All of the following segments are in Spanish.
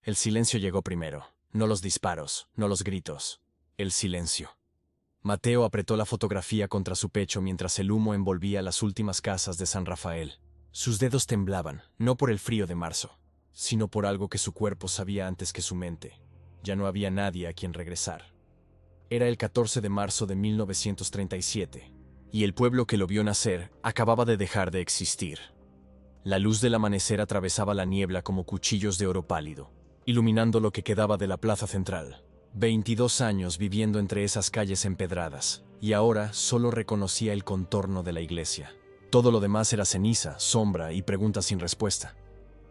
El silencio llegó primero. No los disparos, no los gritos. El silencio. Mateo apretó la fotografía contra su pecho mientras el humo envolvía las últimas casas de San Rafael. Sus dedos temblaban, no por el frío de marzo, sino por algo que su cuerpo sabía antes que su mente. Ya no había nadie a quien regresar. Era el 14 de marzo de 1937, y el pueblo que lo vio nacer acababa de dejar de existir. La luz del amanecer atravesaba la niebla como cuchillos de oro pálido, iluminando lo que quedaba de la plaza central. 22 años viviendo entre esas calles empedradas, y ahora solo reconocía el contorno de la iglesia. Todo lo demás era ceniza, sombra y preguntas sin respuesta.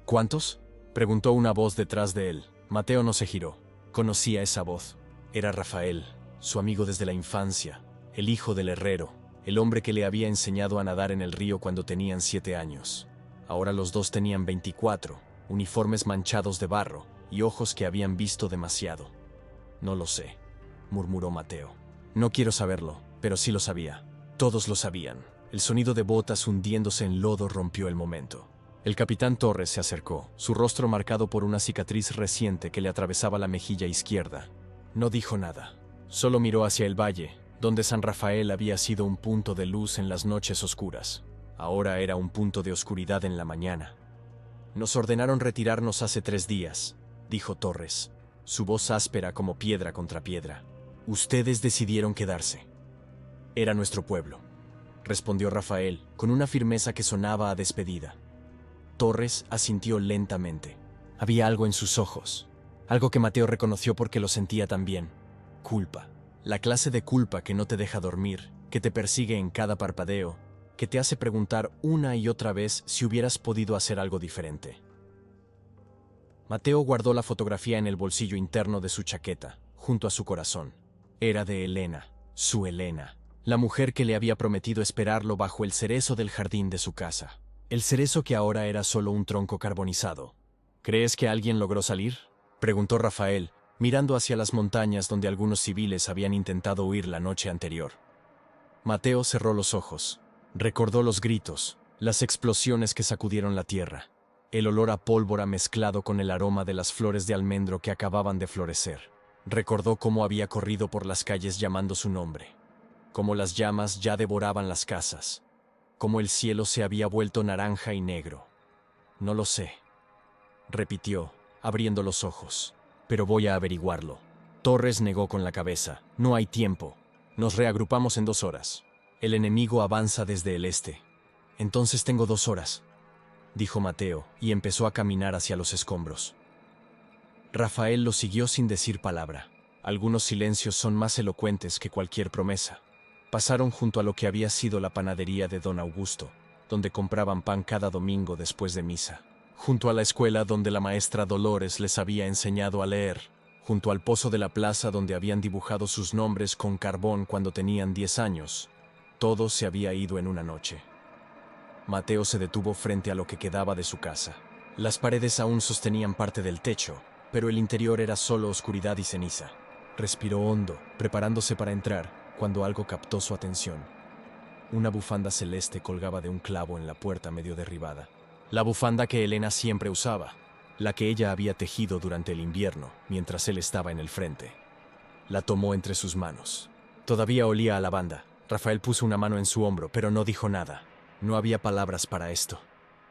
¿Cuántos?, preguntó una voz detrás de él. Mateo no se giró. Conocía esa voz. Era Rafael, su amigo desde la infancia, el hijo del herrero, el hombre que le había enseñado a nadar en el río cuando tenían 7 años. Ahora los dos tenían 24, uniformes manchados de barro y ojos que habían visto demasiado. No lo sé, murmuró Mateo. No quiero saberlo, pero sí lo sabía. Todos lo sabían. El sonido de botas hundiéndose en lodo rompió el momento. El capitán Torres se acercó, su rostro marcado por una cicatriz reciente que le atravesaba la mejilla izquierda. No dijo nada. Solo miró hacia el valle, donde San Rafael había sido un punto de luz en las noches oscuras. Ahora era un punto de oscuridad en la mañana. Nos ordenaron retirarnos hace 3 días, dijo Torres, su voz áspera como piedra contra piedra. Ustedes decidieron quedarse. Era nuestro pueblo, respondió Rafael, con una firmeza que sonaba a despedida. Torres asintió lentamente. Había algo en sus ojos, algo que Mateo reconoció porque lo sentía también. Culpa. La clase de culpa que no te deja dormir, que te persigue en cada parpadeo, que te hace preguntar una y otra vez si hubieras podido hacer algo diferente. Mateo guardó la fotografía en el bolsillo interno de su chaqueta, junto a su corazón. Era de Elena, su Elena, la mujer que le había prometido esperarlo bajo el cerezo del jardín de su casa. El cerezo que ahora era solo un tronco carbonizado. ¿Crees que alguien logró salir?, preguntó Rafael, mirando hacia las montañas donde algunos civiles habían intentado huir la noche anterior. Mateo cerró los ojos. Recordó los gritos, las explosiones que sacudieron la tierra, el olor a pólvora mezclado con el aroma de las flores de almendro que acababan de florecer. Recordó cómo había corrido por las calles llamando su nombre, cómo las llamas ya devoraban las casas, cómo el cielo se había vuelto naranja y negro. No lo sé, repitió, abriendo los ojos, pero voy a averiguarlo. Torres negó con la cabeza. No hay tiempo. Nos reagrupamos en 2 horas. El enemigo avanza desde el este. Entonces tengo 2 horas, dijo Mateo, y empezó a caminar hacia los escombros. Rafael lo siguió sin decir palabra. Algunos silencios son más elocuentes que cualquier promesa. Pasaron junto a lo que había sido la panadería de don Augusto, donde compraban pan cada domingo después de misa. Junto a la escuela donde la maestra Dolores les había enseñado a leer. Junto al pozo de la plaza donde habían dibujado sus nombres con carbón cuando tenían 10 años. Todo se había ido en una noche. Mateo se detuvo frente a lo que quedaba de su casa. Las paredes aún sostenían parte del techo, pero el interior era solo oscuridad y ceniza. Respiró hondo, preparándose para entrar, cuando algo captó su atención. Una bufanda celeste colgaba de un clavo en la puerta medio derribada. La bufanda que Elena siempre usaba, la que ella había tejido durante el invierno, mientras él estaba en el frente. La tomó entre sus manos. Todavía olía a lavanda. Rafael puso una mano en su hombro, pero no dijo nada. No había palabras para esto.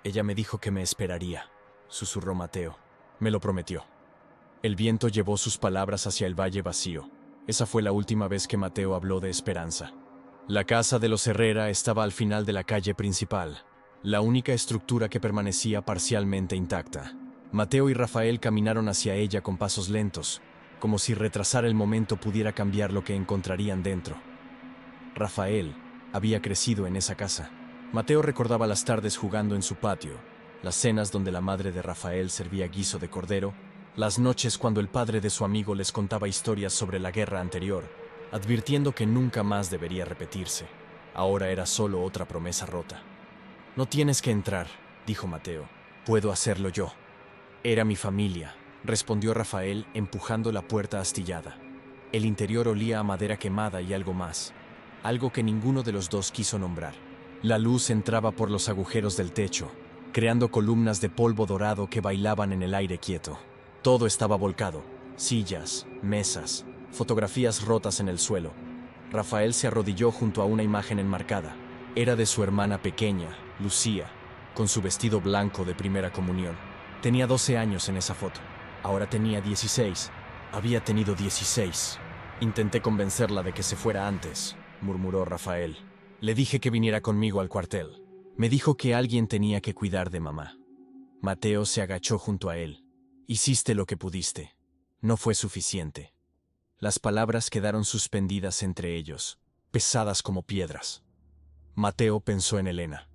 Ella me dijo que me esperaría, susurró Mateo. Me lo prometió. El viento llevó sus palabras hacia el valle vacío. Esa fue la última vez que Mateo habló de esperanza. La casa de los Herrera estaba al final de la calle principal, la única estructura que permanecía parcialmente intacta. Mateo y Rafael caminaron hacia ella con pasos lentos, como si retrasar el momento pudiera cambiar lo que encontrarían dentro. Rafael había crecido en esa casa. Mateo recordaba las tardes jugando en su patio, las cenas donde la madre de Rafael servía guiso de cordero, las noches cuando el padre de su amigo les contaba historias sobre la guerra anterior, advirtiendo que nunca más debería repetirse. Ahora era solo otra promesa rota. No tienes que entrar, dijo Mateo. Puedo hacerlo yo. Era mi familia, respondió Rafael, empujando la puerta astillada. El interior olía a madera quemada y algo más, algo que ninguno de los dos quiso nombrar. La luz entraba por los agujeros del techo, creando columnas de polvo dorado que bailaban en el aire quieto. Todo estaba volcado: sillas, mesas, fotografías rotas en el suelo. Rafael se arrodilló junto a una imagen enmarcada. Era de su hermana pequeña, Lucía, con su vestido blanco de primera comunión. Tenía 12 años en esa foto. Ahora tenía 16. Había tenido 16. Intenté convencerla de que se fuera antes, murmuró Rafael. Le dije que viniera conmigo al cuartel. Me dijo que alguien tenía que cuidar de mamá. Mateo se agachó junto a él. Hiciste lo que pudiste. No fue suficiente. Las palabras quedaron suspendidas entre ellos, pesadas como piedras. Mateo pensó en Elena,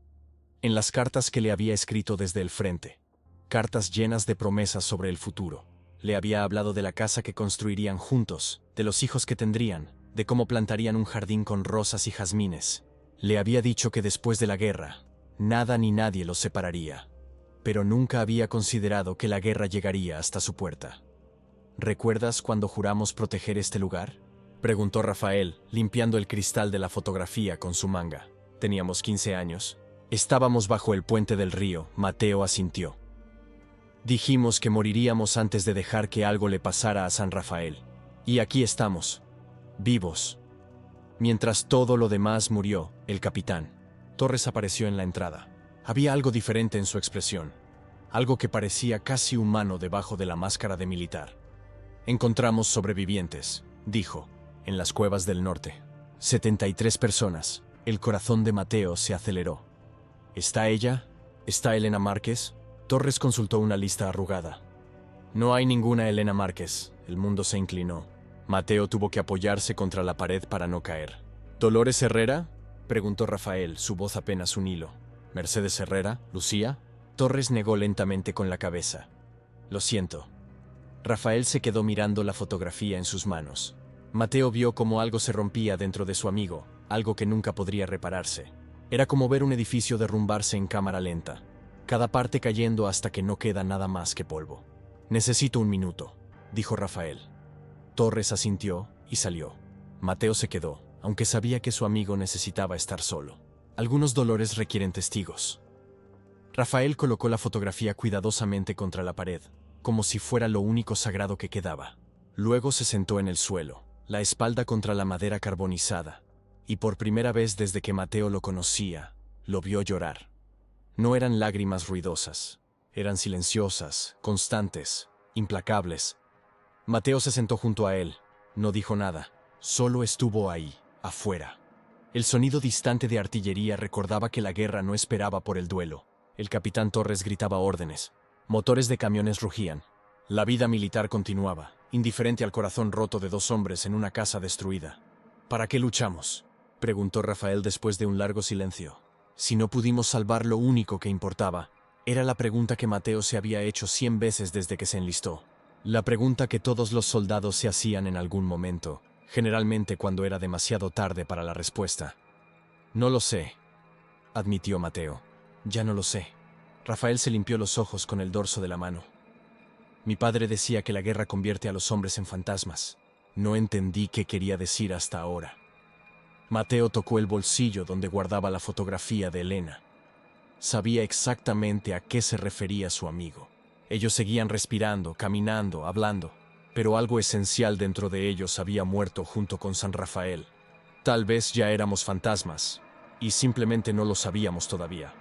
en las cartas que le había escrito desde el frente, cartas llenas de promesas sobre el futuro. Le había hablado de la casa que construirían juntos, de los hijos que tendrían, de cómo plantarían un jardín con rosas y jazmines. Le había dicho que después de la guerra, nada ni nadie los separaría. Pero nunca había considerado que la guerra llegaría hasta su puerta. ¿Recuerdas cuando juramos proteger este lugar?, preguntó Rafael, limpiando el cristal de la fotografía con su manga. Teníamos 15 años. Estábamos bajo el puente del río. Mateo asintió. Dijimos que moriríamos antes de dejar que algo le pasara a San Rafael. Y aquí estamos, vivos. Mientras todo lo demás murió, el capitán Torres apareció en la entrada. Había algo diferente en su expresión, algo que parecía casi humano debajo de la máscara de militar. Encontramos sobrevivientes, dijo, en las cuevas del norte. 73 personas. El corazón de Mateo se aceleró. ¿Está ella? ¿Está Elena Márquez? Torres consultó una lista arrugada. No hay ninguna Elena Márquez. El mundo se inclinó. Mateo tuvo que apoyarse contra la pared para no caer. ¿Dolores Herrera?, preguntó Rafael, su voz apenas un hilo. ¿Mercedes Herrera? ¿Lucía? Torres negó lentamente con la cabeza. Lo siento. Rafael se quedó mirando la fotografía en sus manos. Mateo vio cómo algo se rompía dentro de su amigo, algo que nunca podría repararse. Era como ver un edificio derrumbarse en cámara lenta, cada parte cayendo hasta que no queda nada más que polvo. Necesito un minuto, dijo Rafael. Torres asintió y salió. Mateo se quedó, aunque sabía que su amigo necesitaba estar solo. Algunos dolores requieren testigos. Rafael colocó la fotografía cuidadosamente contra la pared, como si fuera lo único sagrado que quedaba. Luego se sentó en el suelo, la espalda contra la madera carbonizada, y por primera vez desde que Mateo lo conocía, lo vio llorar. No eran lágrimas ruidosas, eran silenciosas, constantes, implacables. Mateo se sentó junto a él, no dijo nada, solo estuvo ahí, afuera. El sonido distante de artillería recordaba que la guerra no esperaba por el duelo. El capitán Torres gritaba órdenes. Motores de camiones rugían. La vida militar continuaba, indiferente al corazón roto de dos hombres en una casa destruida. ¿Para qué luchamos?, preguntó Rafael después de un largo silencio. Si no pudimos salvar lo único que importaba, era la pregunta que Mateo se había hecho 100 veces desde que se enlistó. La pregunta que todos los soldados se hacían en algún momento, generalmente cuando era demasiado tarde para la respuesta. No lo sé, admitió Mateo. Ya no lo sé. Rafael se limpió los ojos con el dorso de la mano. Mi padre decía que la guerra convierte a los hombres en fantasmas. No entendí qué quería decir hasta ahora. Mateo tocó el bolsillo donde guardaba la fotografía de Elena. Sabía exactamente a qué se refería su amigo. Ellos seguían respirando, caminando, hablando, pero algo esencial dentro de ellos había muerto junto con San Rafael. Tal vez ya éramos fantasmas, y simplemente no lo sabíamos todavía.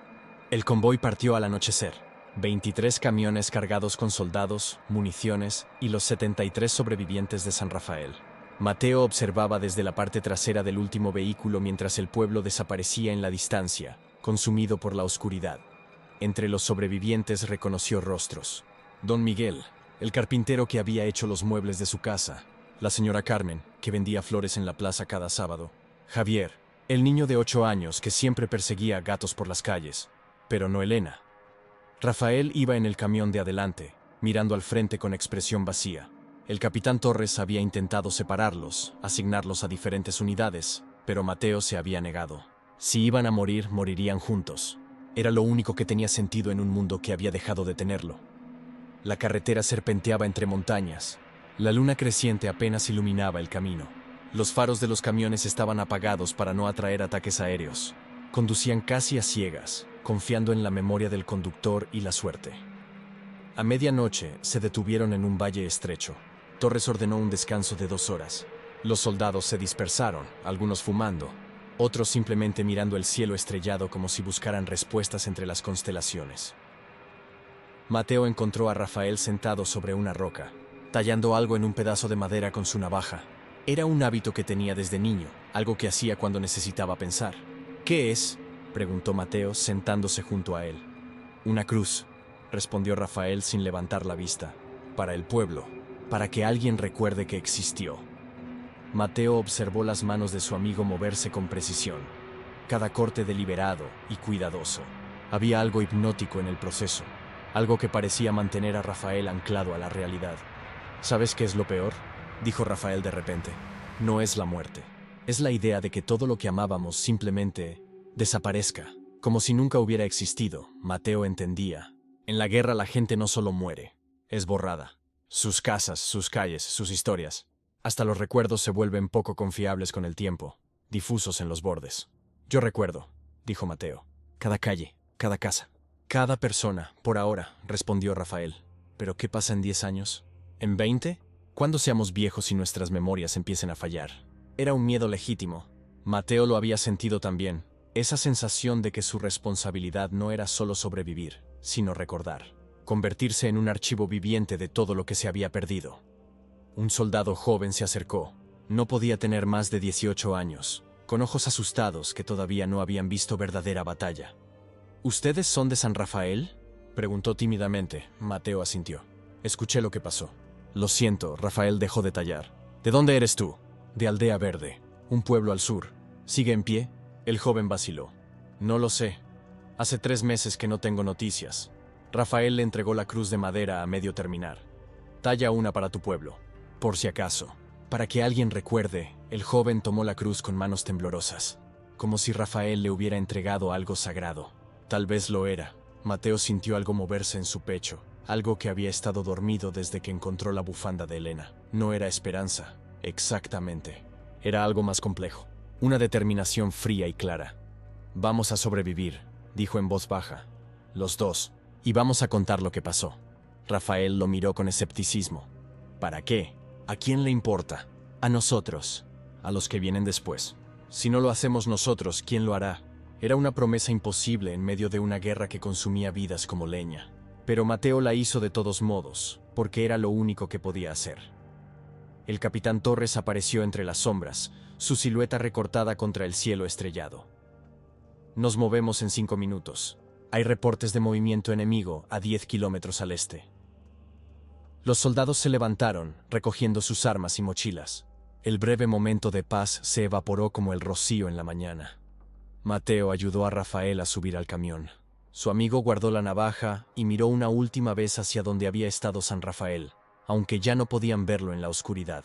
El convoy partió al anochecer. 23 camiones cargados con soldados, municiones y los 73 sobrevivientes de San Rafael. Mateo observaba desde la parte trasera del último vehículo mientras el pueblo desaparecía en la distancia, consumido por la oscuridad. Entre los sobrevivientes reconoció rostros. Don Miguel, el carpintero que había hecho los muebles de su casa. La señora Carmen, que vendía flores en la plaza cada sábado. Javier, el niño de 8 años que siempre perseguía a gatos por las calles. Pero no Elena. Rafael iba en el camión de adelante, mirando al frente con expresión vacía. El capitán Torres había intentado separarlos, asignarlos a diferentes unidades, pero Mateo se había negado. Si iban a morir, morirían juntos. Era lo único que tenía sentido en un mundo que había dejado de tenerlo. La carretera serpenteaba entre montañas. La luna creciente apenas iluminaba el camino. Los faros de los camiones estaban apagados para no atraer ataques aéreos. Conducían casi a ciegas, confiando en la memoria del conductor y la suerte. A medianoche se detuvieron en un valle estrecho. Torres ordenó un descanso de 2 horas. Los soldados se dispersaron, algunos fumando, otros simplemente mirando el cielo estrellado como si buscaran respuestas entre las constelaciones. Mateo encontró a Rafael sentado sobre una roca, tallando algo en un pedazo de madera con su navaja. Era un hábito que tenía desde niño, algo que hacía cuando necesitaba pensar. ¿Qué es?, preguntó Mateo, sentándose junto a él. Una cruz, respondió Rafael sin levantar la vista. Para el pueblo, para que alguien recuerde que existió. Mateo observó las manos de su amigo moverse con precisión, cada corte deliberado y cuidadoso. Había algo hipnótico en el proceso, algo que parecía mantener a Rafael anclado a la realidad. ¿Sabes qué es lo peor?, dijo Rafael de repente. No es la muerte. Es la idea de que todo lo que amábamos simplemente desaparezca, como si nunca hubiera existido. Mateo entendía. En la guerra la gente no solo muere, es borrada. Sus casas, sus calles, sus historias. Hasta los recuerdos se vuelven poco confiables con el tiempo, difusos en los bordes. Yo recuerdo, dijo Mateo. Cada calle, cada casa, cada persona, por ahora, respondió Rafael. ¿Pero qué pasa en 10 años? ¿En 20? ¿Cuándo seamos viejos y nuestras memorias empiecen a fallar? Era un miedo legítimo. Mateo lo había sentido también. Esa sensación de que su responsabilidad no era solo sobrevivir, sino recordar. Convertirse en un archivo viviente de todo lo que se había perdido. Un soldado joven se acercó. No podía tener más de 18 años, con ojos asustados que todavía no habían visto verdadera batalla. ¿Ustedes son de San Rafael?, preguntó tímidamente. Mateo asintió. Escuché lo que pasó. Lo siento, Rafael dejó de tallar. ¿De dónde eres tú? De Aldea Verde, un pueblo al sur. ¿Sigue en pie? El joven vaciló. No lo sé. Hace 3 meses que no tengo noticias. Rafael le entregó la cruz de madera a medio terminar. Talla una para tu pueblo, por si acaso. Para que alguien recuerde, el joven tomó la cruz con manos temblorosas, como si Rafael le hubiera entregado algo sagrado. Tal vez lo era. Mateo sintió algo moverse en su pecho, algo que había estado dormido desde que encontró la bufanda de Elena. No era esperanza, exactamente. Era algo más complejo. Una determinación fría y clara. Vamos a sobrevivir, dijo en voz baja. Los dos. Y vamos a contar lo que pasó. Rafael lo miró con escepticismo. ¿Para qué? ¿A quién le importa? A nosotros. A los que vienen después. Si no lo hacemos nosotros, ¿quién lo hará? Era una promesa imposible en medio de una guerra que consumía vidas como leña. Pero Mateo la hizo de todos modos, porque era lo único que podía hacer. El capitán Torres apareció entre las sombras, su silueta recortada contra el cielo estrellado. Nos movemos en 5 minutos. Hay reportes de movimiento enemigo a 10 kilómetros al este. Los soldados se levantaron, recogiendo sus armas y mochilas. El breve momento de paz se evaporó como el rocío en la mañana. Mateo ayudó a Rafael a subir al camión. Su amigo guardó la navaja y miró una última vez hacia donde había estado San Rafael, aunque ya no podían verlo en la oscuridad.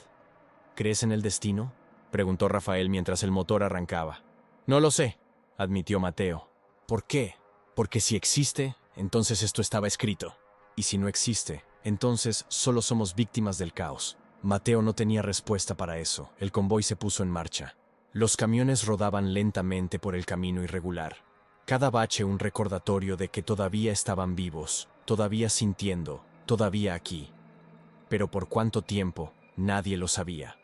¿Crees en el destino?, preguntó Rafael mientras el motor arrancaba. No lo sé, admitió Mateo. ¿Por qué? Porque si existe, entonces esto estaba escrito. Y si no existe, entonces solo somos víctimas del caos. Mateo no tenía respuesta para eso. El convoy se puso en marcha. Los camiones rodaban lentamente por el camino irregular. Cada bache un recordatorio de que todavía estaban vivos, todavía sintiendo, todavía aquí. Pero por cuánto tiempo, nadie lo sabía.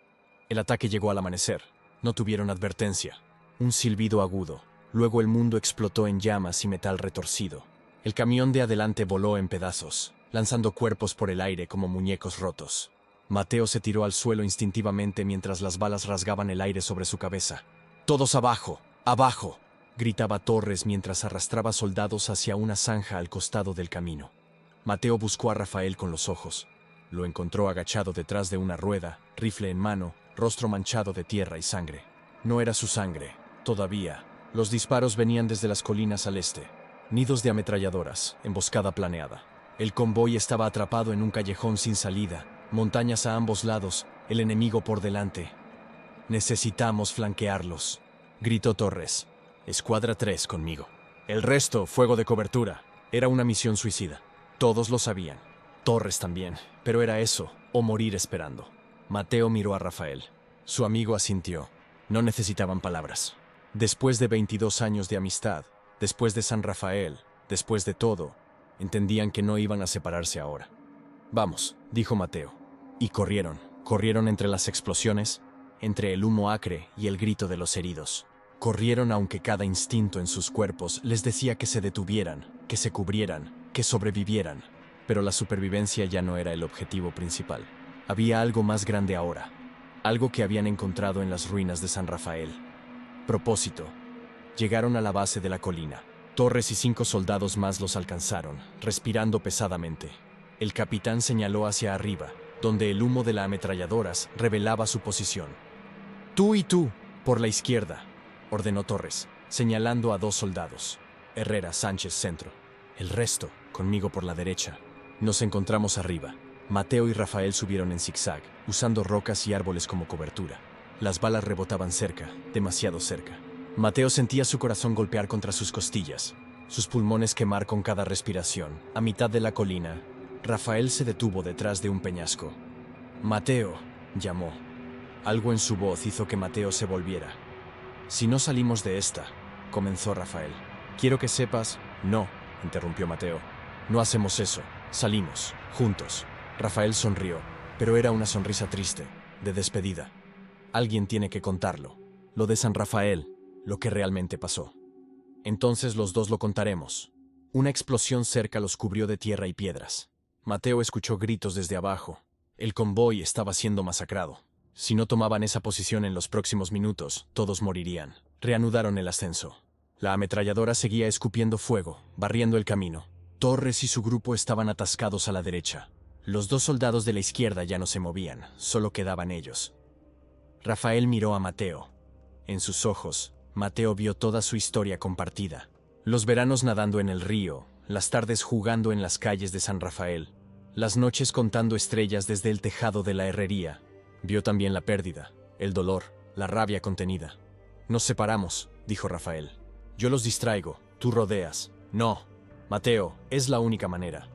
El ataque llegó al amanecer. No tuvieron advertencia. Un silbido agudo. Luego el mundo explotó en llamas y metal retorcido. El camión de adelante voló en pedazos, lanzando cuerpos por el aire como muñecos rotos. Mateo se tiró al suelo instintivamente mientras las balas rasgaban el aire sobre su cabeza. ¡Todos abajo! ¡Abajo!, gritaba Torres mientras arrastraba soldados hacia una zanja al costado del camino. Mateo buscó a Rafael con los ojos. Lo encontró agachado detrás de una rueda, rifle en mano, rostro manchado de tierra y sangre. No era su sangre, todavía. Los disparos venían desde las colinas al este. Nidos de ametralladoras, emboscada planeada. El convoy estaba atrapado en un callejón sin salida, montañas a ambos lados, el enemigo por delante. Necesitamos flanquearlos, gritó Torres. Escuadra 3 conmigo. El resto, fuego de cobertura. Era una misión suicida. Todos lo sabían. Torres también, pero era eso, o morir esperando. Mateo miró a Rafael. Su amigo asintió. No necesitaban palabras. Después de 22 años de amistad, después de San Rafael, después de todo, Entendían que no iban a separarse ahora. «Vamos», dijo Mateo. Y corrieron entre las explosiones, entre el humo acre y el grito de los heridos. Corrieron aunque cada instinto en sus cuerpos les decía que se detuvieran, que se cubrieran, que sobrevivieran. Pero la supervivencia ya no era el objetivo principal. Había algo más grande ahora, algo que habían encontrado en las ruinas de San Rafael. Propósito. Llegaron a la base de la colina. Torres y 5 soldados más los alcanzaron, respirando pesadamente. El capitán señaló hacia arriba, donde el humo de las ametralladoras revelaba su posición. «Tú y tú, por la izquierda», ordenó Torres, señalando a 2 soldados. Herrera, Sánchez, centro. El resto, conmigo por la derecha. Nos encontramos arriba. Mateo y Rafael subieron en zigzag, usando rocas y árboles como cobertura. Las balas rebotaban cerca, demasiado cerca. Mateo sentía su corazón golpear contra sus costillas, sus pulmones quemar con cada respiración. A mitad de la colina, Rafael se detuvo detrás de un peñasco. «Mateo», llamó. Algo en su voz hizo que Mateo se volviera. «Si no salimos de esta», comenzó Rafael. «Quiero que sepas...» «No», interrumpió Mateo. «No hacemos eso. Salimos, juntos». Rafael sonrió, pero era una sonrisa triste, de despedida. Alguien tiene que contarlo. Lo de San Rafael, lo que realmente pasó. Entonces los dos lo contaremos. Una explosión cerca los cubrió de tierra y piedras. Mateo escuchó gritos desde abajo. El convoy estaba siendo masacrado. Si no tomaban esa posición en los próximos minutos, todos morirían. Reanudaron el ascenso. La ametralladora seguía escupiendo fuego, barriendo el camino. Torres y su grupo estaban atascados a la derecha. Los 2 soldados de la izquierda ya no se movían, solo quedaban ellos. Rafael miró a Mateo. En sus ojos, Mateo vio toda su historia compartida. Los veranos nadando en el río, las tardes jugando en las calles de San Rafael, las noches contando estrellas desde el tejado de la herrería. Vio también la pérdida, el dolor, la rabia contenida. «Nos separamos», dijo Rafael. «Yo los distraigo, tú rodeas». «No, Mateo, es la única manera».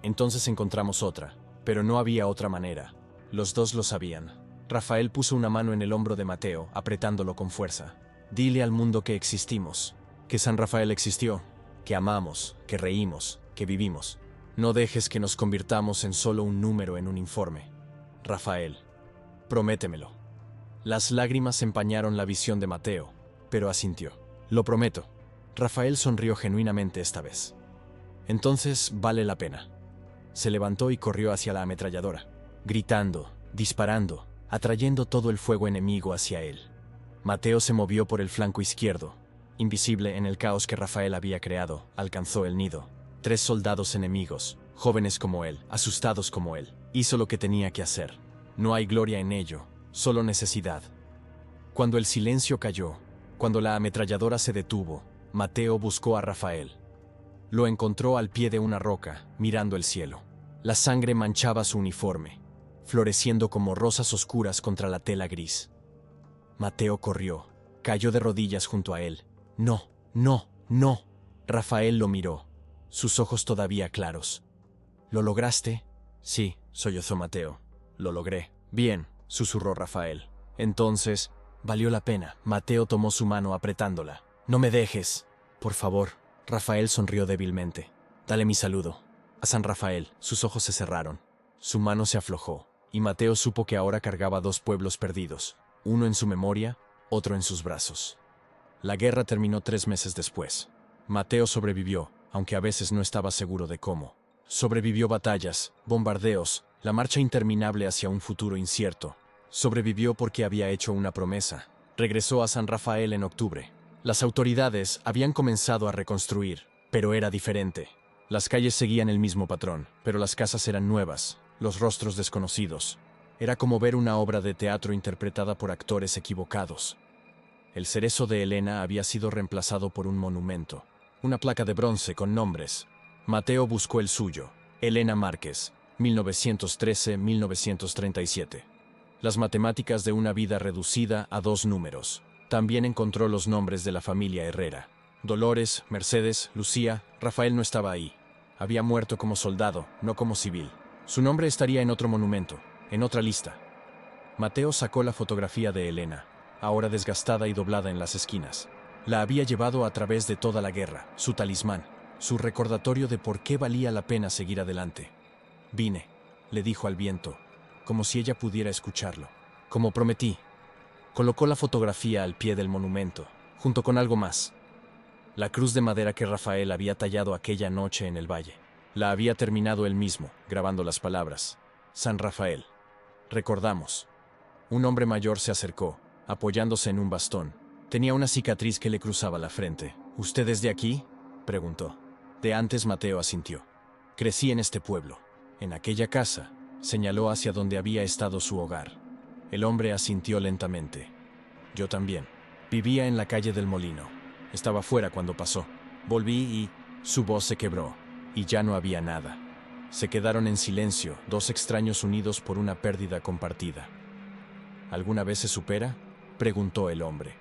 Entonces encontramos otra, pero no había otra manera. Los dos lo sabían. Rafael puso una mano en el hombro de Mateo, apretándolo con fuerza. «Dile al mundo que existimos, que San Rafael existió, que amamos, que reímos, que vivimos. No dejes que nos convirtamos en solo un número en un informe. Rafael, prométemelo». Las lágrimas empañaron la visión de Mateo, pero asintió. «Lo prometo». Rafael sonrió genuinamente esta vez. «Entonces vale la pena». Se levantó y corrió hacia la ametralladora, gritando, disparando, atrayendo todo el fuego enemigo hacia él. Mateo se movió por el flanco izquierdo. Invisible en el caos que Rafael había creado, alcanzó el nido. 3 soldados enemigos, jóvenes como él, asustados como él. Hizo lo que tenía que hacer. No hay gloria en ello, solo necesidad. Cuando el silencio cayó, cuando la ametralladora se detuvo, Mateo buscó a Rafael. Lo encontró al pie de una roca, mirando el cielo. La sangre manchaba su uniforme, floreciendo como rosas oscuras contra la tela gris. Mateo corrió, cayó de rodillas junto a él. «No, no, no». Rafael lo miró, sus ojos todavía claros. «¿Lo lograste?» «Sí», sollozó Mateo. «Lo logré». «Bien», susurró Rafael. «Entonces, valió la pena». Mateo tomó su mano apretándola. «No me dejes, por favor». Rafael sonrió débilmente. «Dale mi saludo». A San Rafael. Sus ojos se cerraron. Su mano se aflojó, y Mateo supo que ahora cargaba 2 pueblos perdidos, uno en su memoria, otro en sus brazos. La guerra terminó 3 meses después. Mateo sobrevivió, aunque a veces no estaba seguro de cómo. Sobrevivió batallas, bombardeos, la marcha interminable hacia un futuro incierto. Sobrevivió porque había hecho una promesa. Regresó a San Rafael en octubre. Las autoridades habían comenzado a reconstruir, pero era diferente. Las calles seguían el mismo patrón, pero las casas eran nuevas, los rostros desconocidos. Era como ver una obra de teatro interpretada por actores equivocados. El cerezo de Elena había sido reemplazado por un monumento, una placa de bronce con nombres. Mateo buscó el suyo, Elena Márquez, 1913-1937. Las matemáticas de una vida reducida a 2 números. También encontró los nombres de la familia Herrera. Dolores, Mercedes, Lucía. Rafael no estaba ahí. Había muerto como soldado, no como civil. Su nombre estaría en otro monumento, en otra lista. Mateo sacó la fotografía de Elena, ahora desgastada y doblada en las esquinas. La había llevado a través de toda la guerra, su talismán. su recordatorio de por qué valía la pena seguir adelante. Vine, le dijo al viento, como si ella pudiera escucharlo. Como prometí. Colocó la fotografía al pie del monumento, junto con algo más. La cruz de madera que Rafael había tallado aquella noche en el valle. La había terminado él mismo, grabando las palabras: San Rafael. Recordamos. Un hombre mayor se acercó, apoyándose en un bastón. Tenía una cicatriz que le cruzaba la frente. ¿Usted es de aquí?, preguntó. De antes. Mateo asintió. Crecí en este pueblo. En aquella casa, señaló hacia donde había estado su hogar. El hombre asintió lentamente. Yo también. Vivía en la calle del Molino. Estaba fuera cuando pasó. Volví y su voz se quebró, y ya no había nada. Se quedaron en silencio, dos extraños unidos por una pérdida compartida. ¿Alguna vez se supera?, preguntó el hombre.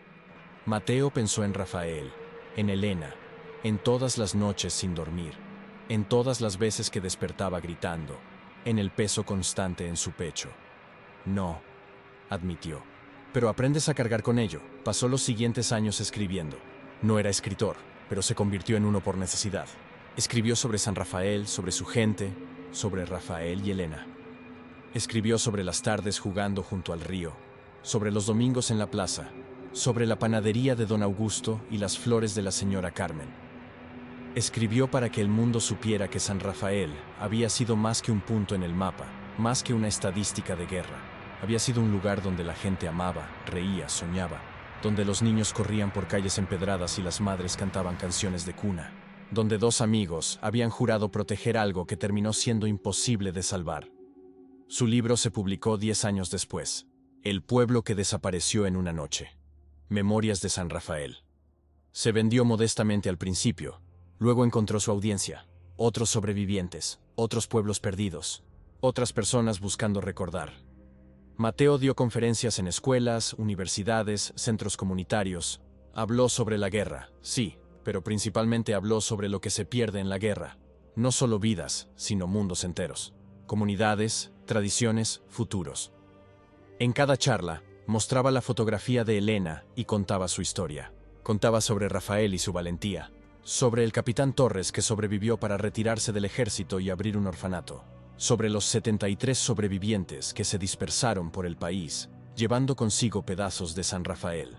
Mateo pensó en Rafael, en Elena, en todas las noches sin dormir, en todas las veces que despertaba gritando, en el peso constante en su pecho. No, admitió. Pero aprendes a cargar con ello. Pasó los siguientes años escribiendo. No era escritor, pero se convirtió en uno por necesidad. Escribió sobre San Rafael, sobre su gente, sobre Rafael y Elena. Escribió sobre las tardes jugando junto al río, sobre los domingos en la plaza, sobre la panadería de don Augusto y las flores de la señora Carmen. Escribió para que el mundo supiera que San Rafael había sido más que un punto en el mapa, más que una estadística de guerra. Había sido un lugar donde la gente amaba, reía, soñaba, donde los niños corrían por calles empedradas y las madres cantaban canciones de cuna, donde dos amigos habían jurado proteger algo que terminó siendo imposible de salvar. Su libro se publicó 10 años después, El pueblo que desapareció en una noche. Memorias de San Rafael. Se vendió modestamente al principio, luego encontró su audiencia, otros sobrevivientes, otros pueblos perdidos, otras personas buscando recordar. Mateo dio conferencias en escuelas, universidades, centros comunitarios. Habló sobre la guerra, sí, pero principalmente habló sobre lo que se pierde en la guerra. No solo vidas, sino mundos enteros. Comunidades, tradiciones, futuros. En cada charla, mostraba la fotografía de Elena y contaba su historia. Contaba sobre Rafael y su valentía, sobre el capitán Torres que sobrevivió para retirarse del ejército y abrir un orfanato, sobre los 73 sobrevivientes que se dispersaron por el país, llevando consigo pedazos de San Rafael.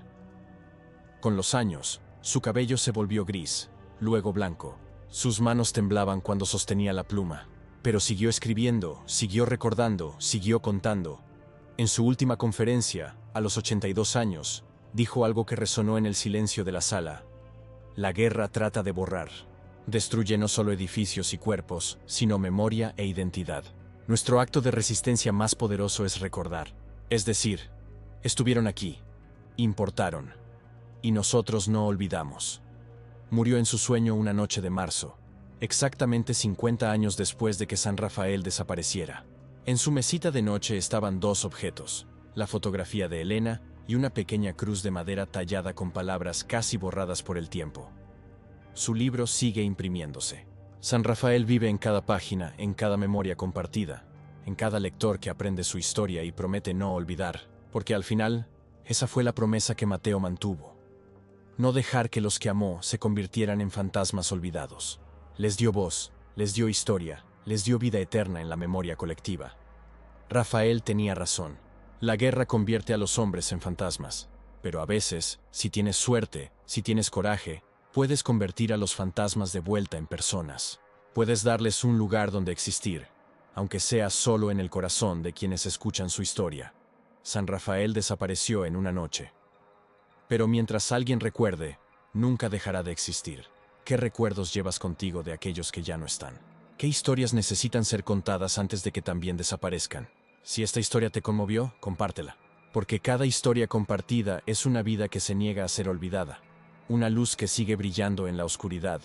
Con los años, su cabello se volvió gris, luego blanco. Sus manos temblaban cuando sostenía la pluma, pero siguió escribiendo, siguió recordando, siguió contando. En su última conferencia, a los 82 años, dijo algo que resonó en el silencio de la sala. La guerra trata de borrar. Destruye no solo edificios y cuerpos, sino memoria e identidad. Nuestro acto de resistencia más poderoso es recordar. Es decir, estuvieron aquí, importaron, y nosotros no olvidamos. Murió en su sueño una noche de marzo, exactamente 50 años después de que San Rafael desapareciera. En su mesita de noche estaban dos objetos, la fotografía de Elena y una pequeña cruz de madera tallada con palabras casi borradas por el tiempo. Su libro sigue imprimiéndose. San Rafael vive en cada página, en cada memoria compartida, en cada lector que aprende su historia y promete no olvidar, porque al final, esa fue la promesa que Mateo mantuvo. No dejar que los que amó se convirtieran en fantasmas olvidados. Les dio voz, les dio historia, les dio vida eterna en la memoria colectiva. Rafael tenía razón. La guerra convierte a los hombres en fantasmas, pero a veces, si tienes suerte, si tienes coraje, puedes convertir a los fantasmas de vuelta en personas. Puedes darles un lugar donde existir, aunque sea solo en el corazón de quienes escuchan su historia. San Rafael desapareció en una noche. Pero mientras alguien recuerde, nunca dejará de existir. ¿Qué recuerdos llevas contigo de aquellos que ya no están? ¿Qué historias necesitan ser contadas antes de que también desaparezcan? Si esta historia te conmovió, compártela. Porque cada historia compartida es una vida que se niega a ser olvidada. Una luz que sigue brillando en la oscuridad,